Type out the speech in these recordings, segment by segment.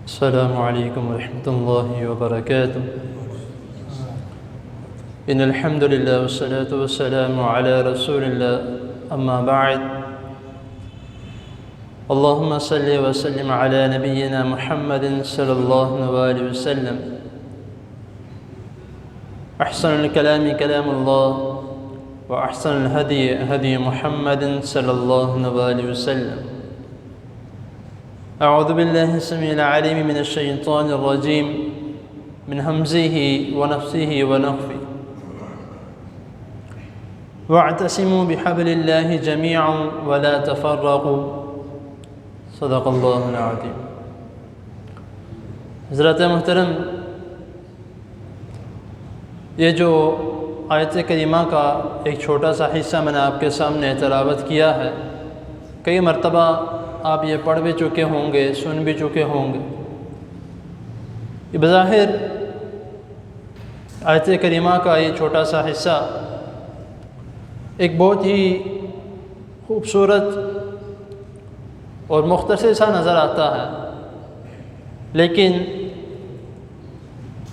السلام عليكم ورحمة الله وبركاته. إن الحمد لله والصلاة والسلام على رسول الله. أما بعد، اللهم صل وسلم على نبينا محمد صلى الله عليه وسلم. أحسن الكلام كلام الله، وأحسن الهدي هدي محمد صلى الله عليه وسلم. أعوذ بالله السميع العليم من الشيطان الرجيم، من همزه ونفسه ونفثه. واعتصموا بحبل الله جميعا ولا تفرقوا. صدق اللہ العظیم. حضرات محترم، یہ جو آیت کریمہ کا ایک چھوٹا سا حصہ میں نے آپ کے سامنے تلاوت کیا ہے، کئی مرتبہ آپ یہ پڑھ بھی چکے ہوں گے، سن بھی چکے ہوں گے. یہ بظاہر آیت کریمہ کا یہ چھوٹا سا حصہ ایک بہت ہی خوبصورت اور مختصر سا نظر آتا ہے، لیکن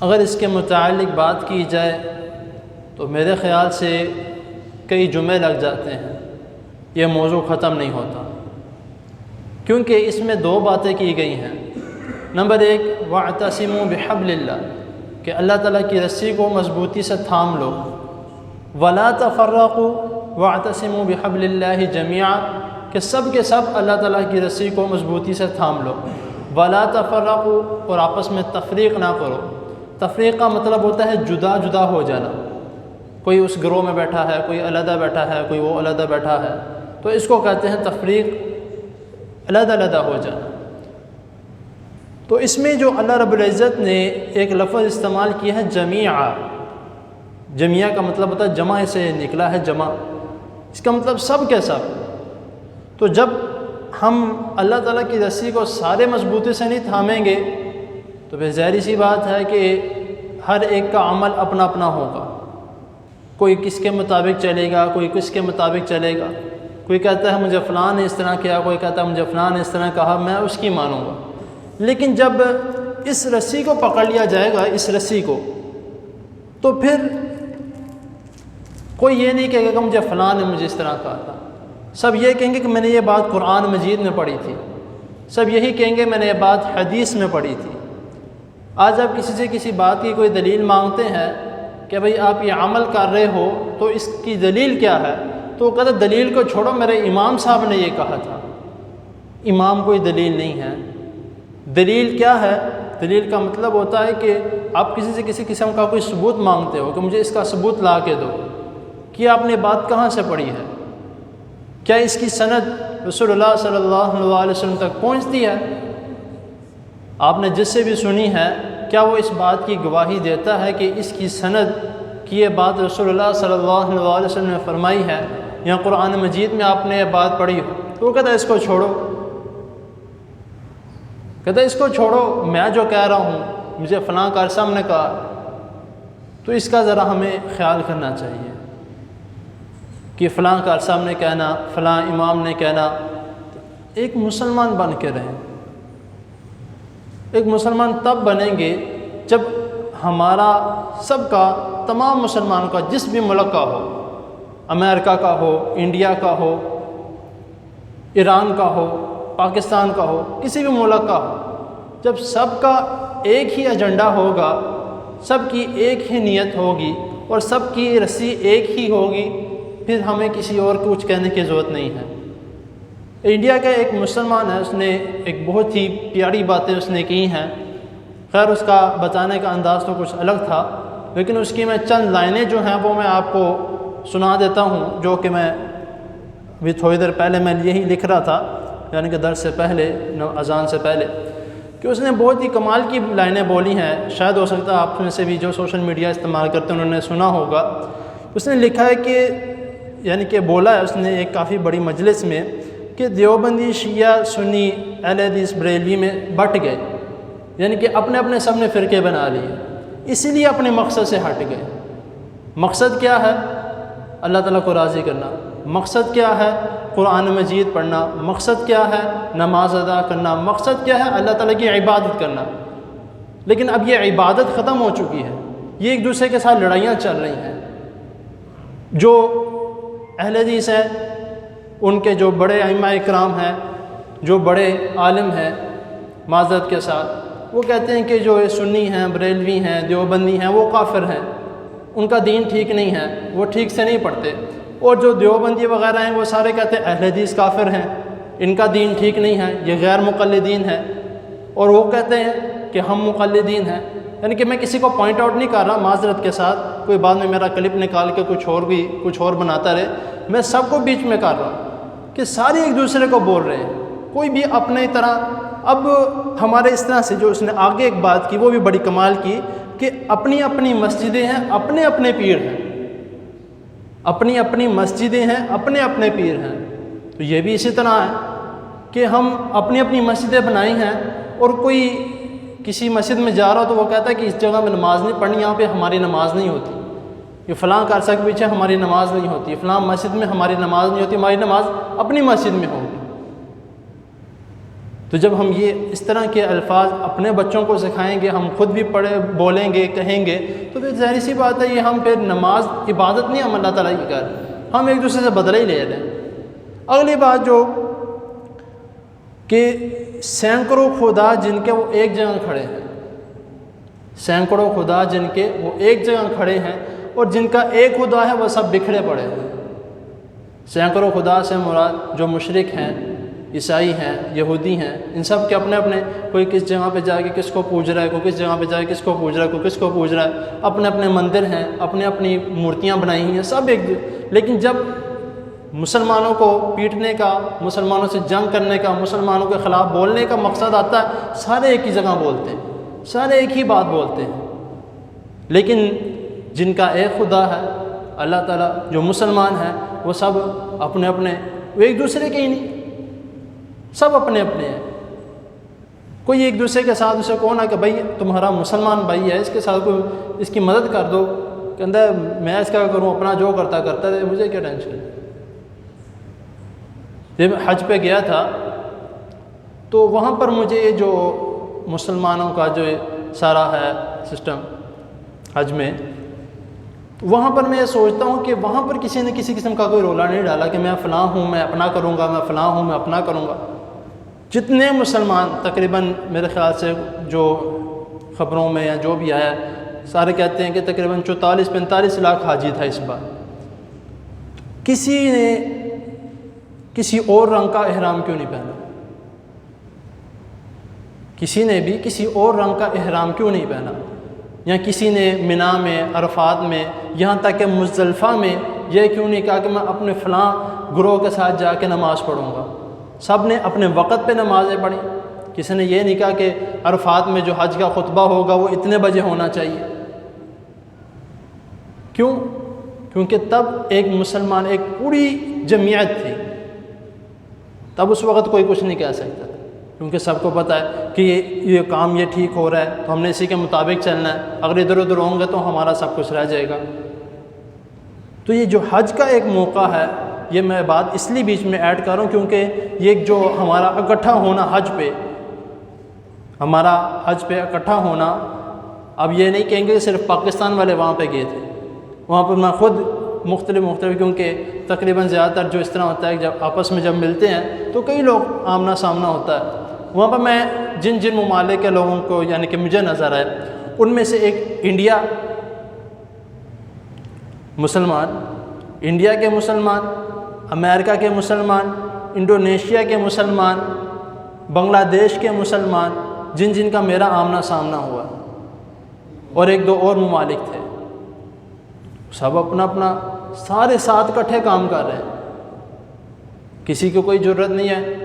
اگر اس کے متعلق بات کی جائے تو میرے خیال سے کئی جمعے لگ جاتے ہیں، یہ موضوع ختم نہیں ہوتا، کیونکہ اس میں دو باتیں کی گئی ہیں. نمبر ایک، وَاعْتَصِمُوا بِحَبْلِ اللَّهِ، کہ اللہ تعالیٰ کی رسی کو مضبوطی سے تھام لو. وَلَا تَفَرَّقُوا وَاعْتَصِمُوا بِحَبْلِ اللَّهِ جَمِيعًا، کہ سب کے سب اللہ تعالیٰ کی رسی کو مضبوطی سے تھام لو. وَلَا تَفَرَّقُوا، اور آپس میں تفریق نہ کرو. تفریق کا مطلب ہوتا ہے جدا جدا ہو جانا. کوئی اس گروہ میں بیٹھا ہے، کوئی علیحدہ بیٹھا ہے، کوئی وہ علیحدہ بیٹھا ہے، تو اس کو کہتے ہیں تفریق، علیحدہ علیحدہ ہو جانا. تو اس میں جو اللہ رب العزت نے ایک لفظ استعمال کیا ہے جمیعہ. جمیعہ کا مطلب ہوتا ہے جمع، سے نکلا ہے جمع، اس کا مطلب سب کے سب. تو جب ہم اللہ تعالیٰ کی رسی کو سارے مضبوطی سے نہیں تھامیں گے تو پھر ظاہری سی بات ہے کہ ہر ایک کا عمل اپنا اپنا ہوگا. کوئی کس کے مطابق چلے گا، کوئی کس کے مطابق چلے گا. کوئی کہتا ہے مجھے فلاں نے اس طرح کیا، کوئی کہتا ہے مجھے فلاں نے اس طرح کہا، میں اس کی مانوں گا. لیکن جب اس رسی کو پکڑ لیا جائے گا، اس رسی کو، تو پھر کوئی یہ نہیں کہے گا کہ مجھے فلاں نے مجھے اس طرح کہا تھا. سب یہ کہیں گے کہ میں نے یہ بات قرآن مجید میں پڑھی تھی. سب یہی کہیں گے میں نے یہ بات حدیث میں پڑھی تھی. آج آپ کسی سے کسی بات کی کوئی دلیل مانگتے ہیں کہ بھئی آپ یہ عمل کر رہے ہو تو اس کی دلیل کیا ہے، تو وہ کہتا ہے دلیل کو چھوڑو، میرے امام صاحب نے یہ کہا تھا. امام کوئی دلیل نہیں ہے. دلیل کیا ہے؟ دلیل کا مطلب ہوتا ہے کہ آپ کسی سے کسی قسم کا کوئی ثبوت مانگتے ہو کہ مجھے اس کا ثبوت لا کے دو کہ آپ نے بات کہاں سے پڑھی ہے، کیا اس کی سند رسول اللہ صلی اللہ علیہ وسلم تک پہنچتی ہے. آپ نے جس سے بھی سنی ہے، کیا وہ اس بات کی گواہی دیتا ہے کہ اس کی سند کہ یہ بات رسول اللہ صلی اللہ علیہ وسلم نے فرمائی ہے، یا قرآن مجید میں آپ نے یہ بات پڑھی ہو؟ تو وہ کہتا ہے اس کو چھوڑو، کہتا ہے اس کو چھوڑو، میں جو کہہ رہا ہوں مجھے فلاں کار صاحب نے کہا. تو اس کا ذرا ہمیں خیال کرنا چاہیے کہ فلاں کار صاحب نے کہنا، فلاں امام نے کہنا. ایک مسلمان بن کے رہیں. ایک مسلمان تب بنیں گے جب ہمارا سب کا، تمام مسلمانوں کا، جس بھی ملک کا ہو، امریکہ کا ہو، انڈیا کا ہو، ایران کا ہو، پاکستان کا ہو، کسی بھی ملک کا ہو، جب سب کا ایک ہی ایجنڈا ہوگا، سب کی ایک ہی نیت ہوگی اور سب کی رسی ایک ہی ہوگی، پھر ہمیں کسی اور کو کچھ کہنے کی ضرورت نہیں ہے. انڈیا کا ایک مسلمان ہے، اس نے ایک بہت ہی پیاری باتیں اس نے کی ہیں. خیر اس کا بتانے کا انداز تو کچھ الگ تھا، لیکن اس کی میں چند لائنیں جو ہیں وہ میں آپ کو سنا دیتا ہوں، جو کہ میں ابھی تھوڑی دیر پہلے میں یہی لکھ رہا تھا، یعنی کہ درس سے پہلے، اذان سے پہلے، کہ اس نے بہت ہی کمال کی لائنیں بولی ہیں. شاید ہو سکتا ہے آپ میں سے بھی جو سوشل میڈیا استعمال کرتے ہیں انہوں نے سنا ہوگا. اس نے لکھا ہے کہ، یعنی کہ بولا ہے اس نے ایک کافی بڑی مجلس میں، کہ دیوبندی، شیعہ، سنی، اہل حدیث، بریلوی میں بٹ گئے، یعنی کہ اپنے اپنے سب نے فرقے بنا لیے، اسی لیے اپنے مقصد سے ہٹ گئے. مقصد کیا ہے؟ اللہ تعالیٰ کو راضی کرنا. مقصد کیا ہے؟ قرآن مجید پڑھنا. مقصد کیا ہے؟ نماز ادا کرنا. مقصد کیا ہے؟ اللہ تعالیٰ کی عبادت کرنا. لیکن اب یہ عبادت ختم ہو چکی ہے. یہ ایک دوسرے کے ساتھ لڑائیاں چل رہی ہیں. جو اہل حدیث ہیں، ان کے جو بڑے ائمہ اکرام ہیں، جو بڑے عالم ہیں معذرت کے ساتھ، وہ کہتے ہیں کہ جو سنی ہیں، بریلوی ہیں، دیوبندی ہیں، وہ کافر ہیں، ان کا دین ٹھیک نہیں ہے، وہ ٹھیک سے نہیں پڑھتے. اور جو دیوبندی وغیرہ ہیں وہ سارے کہتے ہیں اہل حدیث کافر ہیں، ان کا دین ٹھیک نہیں ہے، یہ غیر مقلدین ہیں. اور وہ کہتے ہیں کہ ہم مقلدین ہیں. یعنی کہ میں کسی کو پوائنٹ آؤٹ نہیں کر رہا معذرت کے ساتھ، کوئی بعد میں میرا کلپ نکال کے کچھ اور بناتا رہے. میں سب کو بیچ میں کر رہا ہوں کہ سارے ایک دوسرے کو بول رہے ہیں، کوئی بھی اپنے طرح. اب ہمارے اس طرح سے جو اس نے آگے ایک بات کی وہ بھی بڑی کمال کی کہ اپنی اپنی مسجدیں ہیں، اپنے اپنے پیر ہیں. اپنی اپنی مسجدیں ہیں، اپنے اپنے پیر ہیں. تو یہ بھی اسی طرح ہے کہ ہم اپنی اپنی مسجدیں بنائی ہیں، اور کوئی کسی مسجد میں جا رہا ہو تو وہ کہتا ہے کہ اس جگہ میں نماز نہیں پڑھنی، یہاں پہ ہماری نماز نہیں ہوتی. یہ فلاں عرصہ کے پیچھے ہماری نماز نہیں ہوتی، فلاں مسجد میں ہماری نماز نہیں ہوتی، ہماری نماز اپنی مسجد میں ہوگی. تو جب ہم یہ اس طرح کے الفاظ اپنے بچوں کو سکھائیں گے، ہم خود بھی بولیں گے، کہیں گے، تو پھر ظاہر سی بات ہے یہ ہم پھر نماز عبادت نہیں ہم اللہ تعالیٰ کی کر رہے ہیں، ہم ایک دوسرے سے بدلہ ہی لے رہے ہیں. اگلی بات جو کہ سینکڑوں خدا جن کے وہ ایک جگہ کھڑے ہیں، سینکڑوں خدا جن کے وہ ایک جگہ کھڑے ہیں، اور جن کا ایک خدا ہے وہ سب بکھرے پڑے ہیں. سینکڑوں خدا سے مراد جو مشرک ہیں، عیسائی ہیں، یہودی ہیں، ان سب کے اپنے اپنے، کوئی کس جگہ پہ جا کے کس کو پوج رہا ہے، کوئی کس جگہ پہ جا کے کس کو پوج رہا ہے، کوئی کس کو پوج رہا ہے، اپنے اپنے مندر ہیں، اپنے اپنی مورتیاں بنائی ہوئی ہیں سب ایک. لیکن جب مسلمانوں کو پیٹنے کا، مسلمانوں سے جنگ کرنے کا، مسلمانوں کے خلاف بولنے کا مقصد آتا ہے، سارے ایک ہی جگہ بولتے ہیں، سارے ایک ہی بات بولتے ہیں. لیکن جن کا ایک خدا ہے اللہ تعالیٰ، جو مسلمان ہیں وہ سب اپنے اپنے، وہ ایک دوسرے کے ہی نہیں، سب اپنے اپنے ہیں. کوئی ایک دوسرے کے ساتھ اسے کہو نا کہ بھائی تمہارا مسلمان بھائی ہے، اس کے ساتھ کوئی اس کی مدد کر دو، کہتا ہے میں اس کا کروں، اپنا جو کرتا رہے، مجھے کیا ٹینشن ہے. جب حج پہ گیا تھا تو وہاں پر مجھے یہ جو مسلمانوں کا جو سارا ہے سسٹم حج میں، وہاں پر میں یہ سوچتا ہوں کہ وہاں پر کسی نے کسی قسم کا کوئی رولا نہیں ڈالا کہ میں فلاں ہوں، میں اپنا کروں گا، میں فلاں ہوں، میں اپنا کروں گا. جتنے مسلمان تقریباً میرے خیال سے جو خبروں میں یا جو بھی آیا، سارے کہتے ہیں کہ تقریباً 44-45 لاکھ حاجی تھا اس بار. کسی نے کسی اور رنگ کا احرام کیوں نہیں پہنا؟ کسی نے بھی کسی اور رنگ کا احرام کیوں نہیں پہنا؟ یا کسی نے منا میں، عرفات میں، یہاں تک کہ مزدلفہ میں یہ کیوں نہیں کہا کہ میں اپنے فلاں گروہ کے ساتھ جا کے نماز پڑھوں گا؟ سب نے اپنے وقت پہ نمازیں پڑھی. کسی نے یہ نہیں کہا کہ عرفات میں جو حج کا خطبہ ہوگا وہ اتنے بجے ہونا چاہیے. کیوں؟ کیونکہ تب ایک مسلمان، ایک پوری جمعیت تھی، تب اس وقت کوئی کچھ نہیں کہہ سکتا تھا، کیونکہ سب کو پتہ ہے کہ یہ کام یہ ٹھیک ہو رہا ہے تو ہم نے اسی کے مطابق چلنا ہے، اگر ادھر ادھر ہوں گے تو ہمارا سب کچھ رہ جائے گا. تو یہ جو حج کا ایک موقع ہے، یہ میں بات اس لیے بیچ میں ایڈ کر رہا ہوں کیونکہ یہ جو ہمارا اکٹھا ہونا حج پہ، ہمارا حج پہ اکٹھا ہونا، اب یہ نہیں کہیں گے کہ صرف پاکستان والے وہاں پہ گئے تھے. وہاں پر میں خود مختلف کیونکہ تقریباً زیادہ تر جو اس طرح ہوتا ہے کہ جب آپس میں جب ملتے ہیں تو کئی لوگ آمنا سامنا ہوتا ہے. وہاں پر میں جن ممالک کے لوگوں کو یعنی کہ مجھے نظر آئے، ان میں سے ایک انڈیا مسلمان، انڈیا کے مسلمان، امریکہ کے مسلمان، انڈونیشیا کے مسلمان، بنگلہ دیش کے مسلمان، جن کا میرا آمنا سامنا ہوا، اور ایک دو اور ممالک تھے، سب اپنا اپنا سارے ساتھ اکٹھے کام کر رہے ہیں، کسی کو کوئی ضرورت نہیں ہے.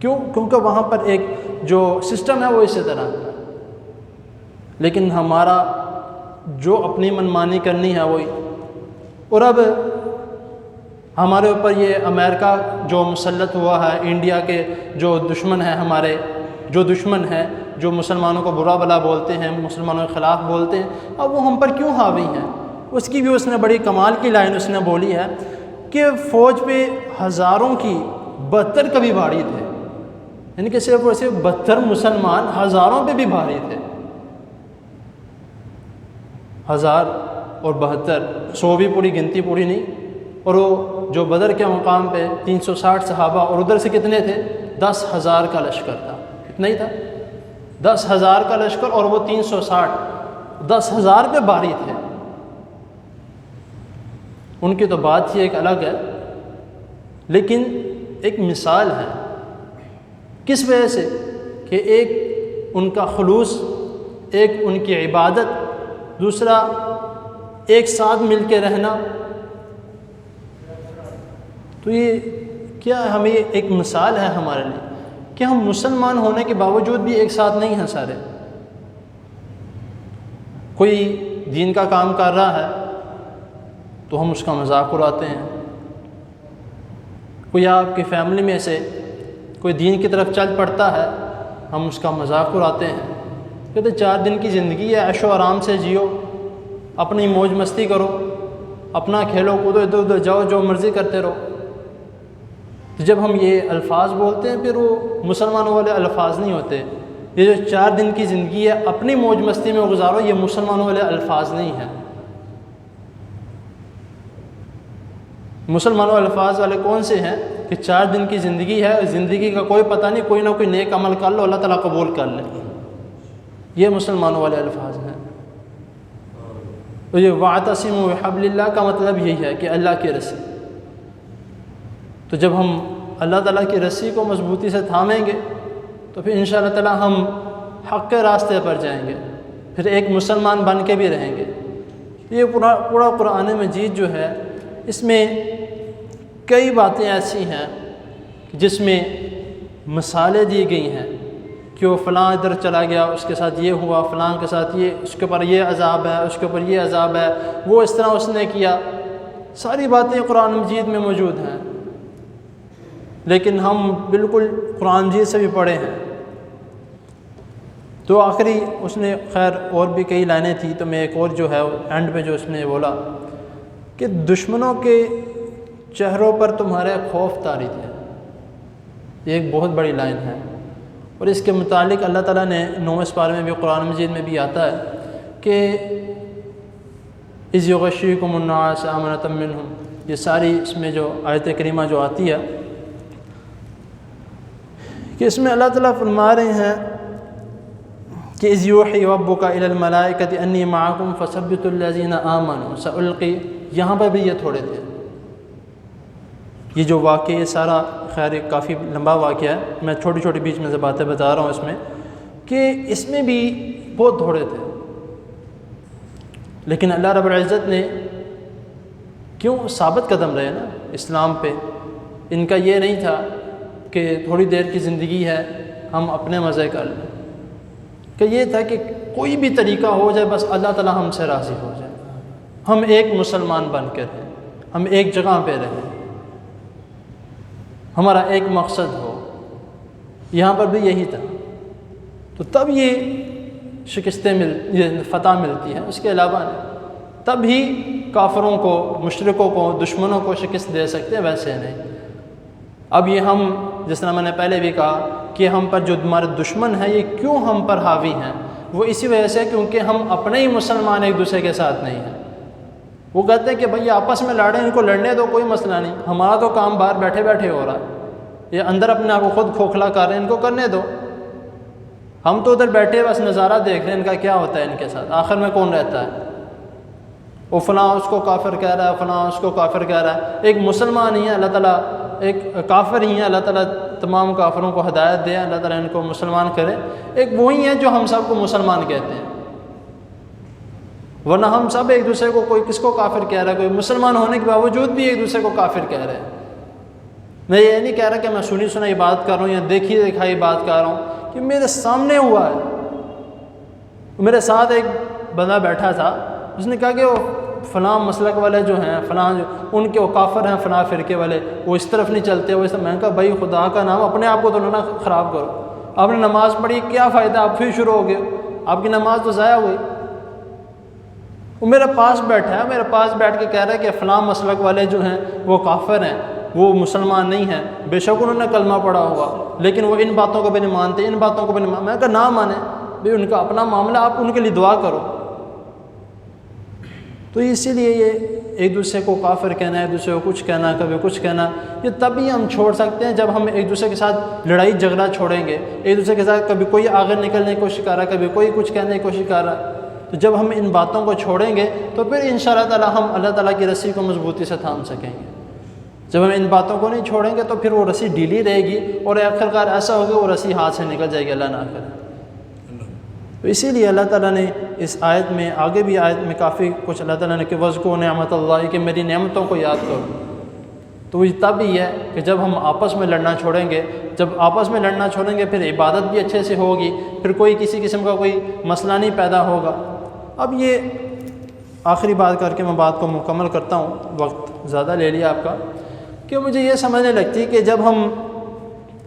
کیوں؟ کیونکہ وہاں پر ایک جو سسٹم ہے وہ اسی طرح ہے. لیکن ہمارا جو اپنی منمانی کرنی ہے وہی. اور اب ہمارے اوپر یہ امریکہ جو مسلط ہوا ہے، انڈیا کے جو دشمن ہیں، ہمارے جو دشمن ہیں، جو مسلمانوں کو برا بلا بولتے ہیں، مسلمانوں کے خلاف بولتے ہیں، اب وہ ہم پر کیوں حاوی ہیں؟ اس کی بھی اس نے بڑی کمال کی لائن اس نے بولی ہے کہ فوج پہ ہزاروں کی 72 کبھی بھاری تھے، یعنی کہ صرف اور صرف 72 مسلمان ہزاروں پہ بھی بھاری تھے. 1000 اور 72، 100 بھی پوری گنتی پوری نہیں. اور وہ جو بدر کے مقام پہ 360 صحابہ، اور ادھر سے کتنے تھے؟ 10,000 کا لشکر تھا. اتنا ہی تھا، 10,000 کا لشکر، اور وہ 360، 10,000 پہ بھاری تھے. ان کی تو بات ہی ایک الگ ہے، لیکن ایک مثال ہے. کس وجہ سے؟ کہ ایک ان کا خلوص، ایک ان کی عبادت، دوسرا ایک ساتھ مل کے رہنا. تو یہ کیا ہمیں ایک مثال ہے ہمارے لیے کہ ہم مسلمان ہونے کے باوجود بھی ایک ساتھ نہیں ہیں سارے. کوئی دین کا کام کر رہا ہے تو ہم اس کا مذاق اڑاتے ہیں. کوئی آپ کی فیملی میں سے کوئی دین کی طرف چل پڑتا ہے، ہم اس کا مذاق اڑاتے ہیں. کہتے 4 دن کی زندگی ہے، عیش و آرام سے جیو، اپنی موج مستی کرو، اپنا کھیلو کودو، ادھر ادھر جاؤ، جو مرضی کرتے رہو. تو جب ہم یہ الفاظ بولتے ہیں پھر وہ مسلمانوں والے الفاظ نہیں ہوتے. یہ جو 4 دن کی زندگی ہے اپنی موج مستی میں گزارو، یہ مسلمانوں والے الفاظ نہیں ہیں. مسلمانوں الفاظ والے کون سے ہیں؟ کہ 4 دن کی زندگی ہے، زندگی کا کوئی پتہ نہیں، کوئی نہ کوئی نیک عمل کر لو، اللہ تعالیٰ قبول کر لے. یہ مسلمانوں والے الفاظ ہیں. تو یہ وَاعْتَصِمُوا بِحَبْلِ اللَّهِ کا مطلب یہی ہے کہ اللہ کی رسی. تو جب ہم اللہ تعالیٰ کی رسی کو مضبوطی سے تھامیں گے تو پھر انشاءاللہ تعالیٰ ہم حق کے راستے پر جائیں گے، پھر ایک مسلمان بن کے بھی رہیں گے. یہ پورا قرآن مجید جو ہے اس میں کئی باتیں ایسی ہیں جس میں مثالیں دی گئی ہیں کہ وہ فلاں ادھر چلا گیا، اس کے ساتھ یہ ہوا، فلاں کے ساتھ یہ، اس کے اوپر یہ عذاب ہے، اس کے اوپر یہ عذاب ہے، وہ اس طرح اس نے کیا. ساری باتیں قرآن مجید میں موجود ہیں، لیکن ہم بالکل قرآن مجید سے بھی پڑھے ہیں. تو آخری اس نے خیر اور بھی کئی لائنیں تھیں، تو میں ایک اور جو ہے اینڈ پہ جو اس نے بولا کہ دشمنوں کے چہروں پر تمہارے خوف طاری تھے. یہ ایک بہت بڑی لائن ہے، اور اس کے متعلق اللہ تعالیٰ نے 9ویں پارے میں بھی قرآن مجید میں بھی آتا ہے کہ اِذْ یُغَشِّیکُمُ النُّعَاسُ أَمَنَةً مِّنْهُ. یہ ساری اس میں جو آیت کریمہ جو آتی ہے کہ اس میں اللہ تعالیٰ فرما رہے ہیں کہ اِذْ یُوحِی رَبُّکَ إِلَى الْمَلَائِکَةِ أَنِّی مَعَکُمْ فَثَبِّتُوا الَّذِینَ آمَنُوا سَأُلْقِی. یہاں پر بھی یہ تھوڑے تھے. یہ جو واقعہ یہ سارا خیر کافی لمبا واقعہ ہے، میں چھوٹی چھوٹی بیچ میں سے باتیں بتا رہا ہوں اس میں، کہ اس میں بھی بہت تھوڑے تھے. لیکن اللہ رب العزت نے کیوں ثابت قدم رہے نا اسلام پہ. ان کا یہ نہیں تھا کہ تھوڑی دیر کی زندگی ہے ہم اپنے مزے کر لیں، کہ یہ تھا کہ کوئی بھی طریقہ ہو جائے بس اللہ تعالیٰ ہم سے راضی ہو جائے، ہم ایک مسلمان بن کے رہیں، ہم ایک جگہ پہ رہیں، ہمارا ایک مقصد ہو. یہاں پر بھی یہی تھا. تو تب یہ شکستیں یہ فتح ملتی ہے، اس کے علاوہ تب ہی کافروں کو، مشرکوں کو، دشمنوں کو شکست دے سکتے ہیں، ویسے نہیں. اب یہ ہم جس طرح میں نے پہلے بھی کہا کہ ہم پر جو ہمارے دشمن ہیں یہ کیوں ہم پر حاوی ہیں، وہ اسی وجہ سے کیونکہ ہم اپنے ہی مسلمان ایک دوسرے کے ساتھ نہیں ہیں. وہ کہتے ہیں کہ بھئی آپس میں لڑیں، ان کو لڑنے دو، کوئی مسئلہ نہیں، ہمارا تو کام باہر بیٹھے بیٹھے ہو رہا ہے، یہ اندر اپنے آپ کو خود کھوکھلا کر رہے ہیں، ان کو کرنے دو. ہم تو ادھر بیٹھے بس نظارہ دیکھ رہے ہیں ان کا کیا ہوتا ہے ان کے ساتھ، آخر میں کون رہتا ہے. وہ فلاں اس کو کافر کہہ رہا ہے، فلاں اس کو کافر کہہ رہا ہے. ایک مسلمان ہی ہے اللہ تعالیٰ، ایک کافر ہی ہے اللہ تعالیٰ تمام کافروں کو ہدایت دے، اللہ تعالیٰ ان کو مسلمان کرے. ایک وہی ہے جو ہم سب کو مسلمان کہتے ہیں، ورنہ ہم سب ایک دوسرے کو، کوئی کس کو کافر کہہ رہا ہے، کوئی مسلمان ہونے کے باوجود بھی ایک دوسرے کو کافر کہہ رہے ہیں. میں یہ نہیں کہہ رہا کہ میں سنی سنائی بات کر رہا ہوں یا دیکھی دکھائی بات کر رہا ہوں، کہ میرے سامنے ہوا ہے. میرے ساتھ ایک بندہ بیٹھا تھا، اس نے کہا کہ وہ فلاں مسلک والے جو ہیں، فلاں جو ان کے وہ کافر ہیں، فلاں فرقے والے، وہ اس طرف نہیں چلتے، وہ اس طرف. میں نے کہا بھائی خدا کا نام اپنے آپ کو تو نہ خراب کرو. آپ نے نماز پڑھی، کیا فائدہ، آپ پھر شروع ہو گئے، آپ کی نماز تو ضائع ہوئی. وہ میرے پاس بیٹھا ہے، میرے پاس بیٹھ کے کہہ رہا ہے کہ فلاں مسلک والے جو ہیں وہ کافر ہیں، وہ مسلمان نہیں ہیں، بے شک انہوں نے کلمہ پڑھا ہوگا لیکن وہ ان باتوں کو بھی نہیں مانتے، ان باتوں کو بھی نہیں مانتے۔ میں کہا نہ مانیں بھئی، ان کا اپنا معاملہ، آپ ان کے لیے دعا کرو۔ تو اسی لیے یہ ایک دوسرے کو کافر کہنا، ایک دوسرے کو کچھ کہنا، کبھی کچھ کہنا، یہ تبھی ہم چھوڑ سکتے ہیں جب ہم ایک دوسرے کے ساتھ لڑائی جھگڑا چھوڑیں گے۔ ایک دوسرے کے ساتھ کبھی کوئی آگے نکلنے کی کوشش کر رہا ہے، کبھی کوئی کچھ کہنے کی کوشش کر رہا ہے، تو جب ہم ان باتوں کو چھوڑیں گے تو پھر انشاءاللہ تعالی ہم اللہ تعالیٰ کی رسی کو مضبوطی سے تھام سکیں گے۔ جب ہم ان باتوں کو نہیں چھوڑیں گے تو پھر وہ رسی ڈھیلی رہے گی اور آخرکار ایسا ہوگا وہ رسی ہاتھ سے نکل جائے گی، اللہ نہ کرے۔ تو اسی لیے اللہ تعالیٰ نے اس آیت میں، آگے بھی آیت میں کافی کچھ اللہ تعالیٰ نے کہ وَاذْكُرُوا نعمت اللہ، کہ میری نعمتوں کو یاد کرو۔ تو یہ تب ہی ہے کہ جب ہم آپس میں لڑنا چھوڑیں گے، جب آپس میں لڑنا چھوڑیں گے پھر عبادت بھی اچھے سے ہوگی، پھر کوئی کسی قسم کا کوئی مسئلہ نہیں پیدا ہوگا۔ اب یہ آخری بات کر کے میں بات کو مکمل کرتا ہوں، وقت زیادہ لے لیا آپ کا، کہ مجھے یہ سمجھنے لگتی ہے کہ جب ہم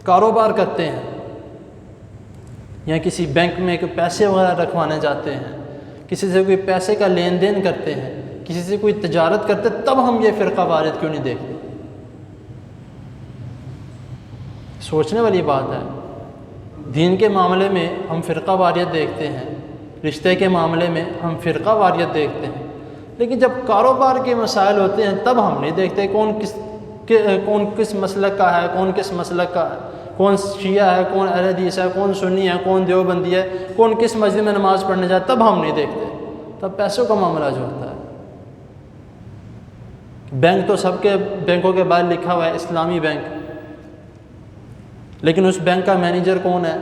کاروبار کرتے ہیں یا کسی بینک میں کوئی پیسے وغیرہ رکھوانے جاتے ہیں، کسی سے کوئی پیسے کا لین دین کرتے ہیں، کسی سے کوئی تجارت کرتے، تب ہم یہ فرقہ واریت کیوں نہیں دیکھتے؟ سوچنے والی بات ہے۔ دین کے معاملے میں ہم فرقہ واریت دیکھتے ہیں، رشتے کے معاملے میں ہم فرقہ واریت دیکھتے ہیں، لیکن جب کاروبار کے مسائل ہوتے ہیں تب ہم نہیں دیکھتے کون کس مسلک کا ہے، کون کس مسلک کا ہے، کون شیعہ ہے، کون اہل حدیث ہے، کون سنی ہے، کون دیوبندی ہے، کون کس مسجد میں نماز پڑھنے جائے، تب ہم نہیں دیکھتے۔ تب پیسوں کا معاملہ جو ہوتا ہے، بینک تو سب کے بینکوں کے بعد لکھا ہوا ہے اسلامی بینک، لیکن اس بینک کا مینیجر کون ہے،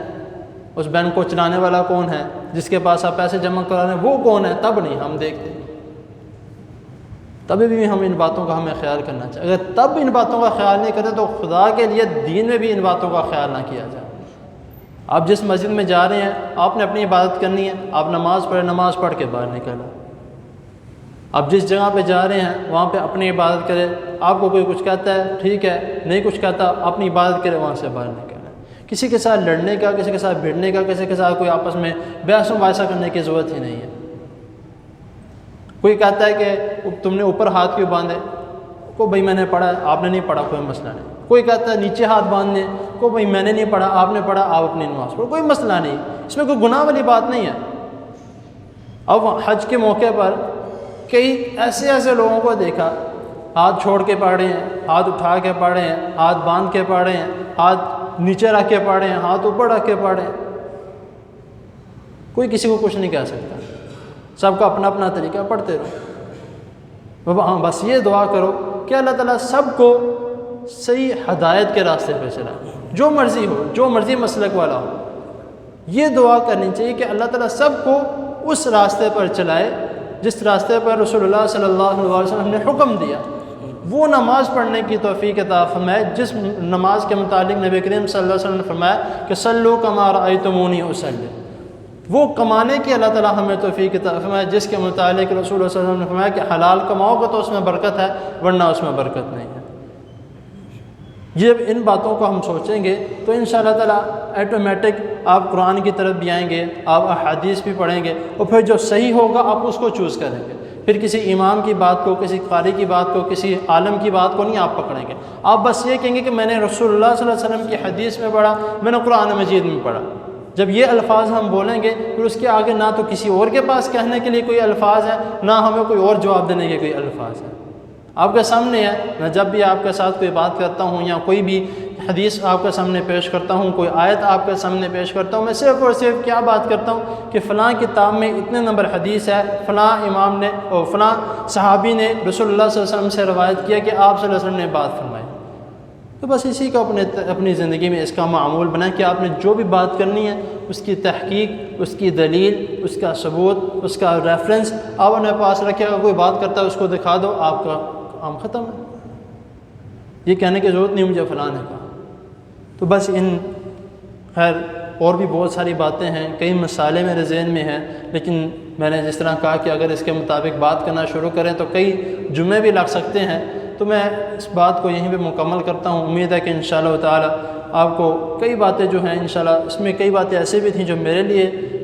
اس بینک کو چلانے والا کون ہے، جس کے پاس آپ پیسے جمع کرا رہے ہیں وہ کون ہے، تب نہیں ہم دیکھتے۔ تبھی بھی ہم ان باتوں کا ہمیں خیال کرنا چاہیے۔ اگر تب ان باتوں کا خیال نہیں کرتے تو خدا کے لیے دین میں بھی ان باتوں کا خیال نہ کیا جائے۔ آپ جس مسجد میں جا رہے ہیں آپ نے اپنی عبادت کرنی ہے، آپ نماز پڑھیں، نماز پڑھ کے باہر نکلیں۔ آپ جس جگہ پہ جا رہے ہیں وہاں پہ اپنی عبادت کریں، آپ کو کوئی کچھ کہتا ہے ٹھیک ہے، نہیں کچھ کہتا اپنی عبادت کریں، وہاں سے باہر نکلیں۔ کسی کے ساتھ لڑنے کا، کسی کے ساتھ بھیڑنے کا، کسی کے ساتھ کوئی آپس میں بحث و مباحثہ کرنے کی ضرورت ہی نہیں ہے۔ کوئی کہتا ہے کہ تم نے اوپر ہاتھ کیوں باندھے، کو بھائی میں نے پڑھا، آپ نے نہیں پڑھا، کوئی مسئلہ نہیں۔ کوئی کہتا ہے نیچے ہاتھ باندھنے کو، بھائی میں نے نہیں پڑھا، آپ نے پڑھا، آپ اپنی نماز پڑھو، کوئی مسئلہ نہیں، اس میں کوئی گناہ والی بات نہیں ہے۔ اب حج کے موقع پر کئی ایسے لوگوں کو دیکھا، ہاتھ چھوڑ کے پڑھ رہے ہیں، ہاتھ اٹھا کے پڑھ رہے ہیں، ہاتھ باندھ کے پڑھ رہے ہیں، ہاتھ نیچے رکھ کے پڑھ رہے ہیں، ہاتھ اوپر رکھ کے پڑھ رہے ہیں۔ کوئی کسی کو کچھ نہیں کہہ سکتا، سب کا اپنا اپنا طریقہ، پڑھتے رہو۔ ہاں بس یہ دعا کرو کہ اللہ تعالیٰ سب کو صحیح ہدایت کے راستے پہ چلائے، جو مرضی ہو، جو مرضی مسلک والا ہو۔ یہ دعا کرنی چاہیے کہ اللہ تعالیٰ سب کو اس راستے پر چلائے جس راستے پر رسول اللہ صلی اللہ علیہ وسلم نے حکم دیا، وہ نماز پڑھنے کی توفیق عطا فرمائے جس نماز کے متعلق نبی کریم صلی اللہ علیہ وسلم نے فرمایا کہ صلو کما رأیتمونی اصلی، وہ کمانے کی اللہ تعالیٰ ہمیں توفیق عطا فرمائے جس کے متعلق رسول اللہ صلی اللہ علیہ وسلم نے فرمایا کہ حلال کماؤ گے تو اس میں برکت ہے، ورنہ اس میں برکت نہیں ہے۔ جب ان باتوں کو ہم سوچیں گے تو انشاءاللہ تعالیٰ ایٹومیٹک آپ قرآن کی طرف بھی آئیں گے، آپ احادیث بھی پڑھیں گے، اور پھر جو صحیح ہوگا آپ اس کو چوز کریں گے۔ پھر کسی امام کی بات کو، کسی قاری کی بات کو، کسی عالم کی بات کو نہیں آپ پکڑیں گے، آپ بس یہ کہیں گے کہ میں نے رسول اللہ صلی اللہ علیہ وسلم کی حدیث میں پڑھا، میں نے قرآن مجید میں پڑھا۔ جب یہ الفاظ ہم بولیں گے پھر اس کے آگے نہ تو کسی اور کے پاس کہنے کے لیے کوئی الفاظ ہے، نہ ہمیں کوئی اور جواب دینے کے کوئی الفاظ ہے۔ آپ کے سامنے ہے، میں جب بھی آپ کے ساتھ کوئی بات کرتا ہوں یا کوئی بھی حدیث آپ کے سامنے پیش کرتا ہوں، کوئی آیت آپ کے سامنے پیش کرتا ہوں، میں صرف اور صرف کیا بات کرتا ہوں کہ فلاں کتاب میں اتنے نمبر حدیث ہے، فلاں امام نے اور فلاں صحابی نے رسول اللہ صلی اللہ علیہ وسلم سے روایت کیا کہ آپ صلی اللہ علیہ وسلم نے بات فرمائی۔ تو بس اسی کو اپنی زندگی میں اس کا معمول بنائیں کہ آپ نے جو بھی بات کرنی ہے اس کی تحقیق، اس کی دلیل، اس کا ثبوت، اس کا ریفرنس آپ اپنے پاس رکھے۔ اگر کوئی بات کرتا ہے اس کو دکھا دو، آپ کا کام ختم ہے۔ یہ کہنے کی ضرورت نہیں مجھے فلاں نے کہا۔ تو بس خیر اور بھی بہت ساری باتیں ہیں، کئی مسائل میرے ذہن میں ہیں، لیکن میں نے جس طرح کہا کہ اگر اس کے مطابق بات کرنا شروع کریں تو کئی جمعے بھی لگ سکتے ہیں، تو میں اس بات کو یہیں پہ مکمل کرتا ہوں۔ امید ہے کہ انشاءاللہ تعالی آپ کو کئی باتیں جو ہیں انشاءاللہ، اس میں کئی باتیں ایسے بھی تھیں جو میرے لیے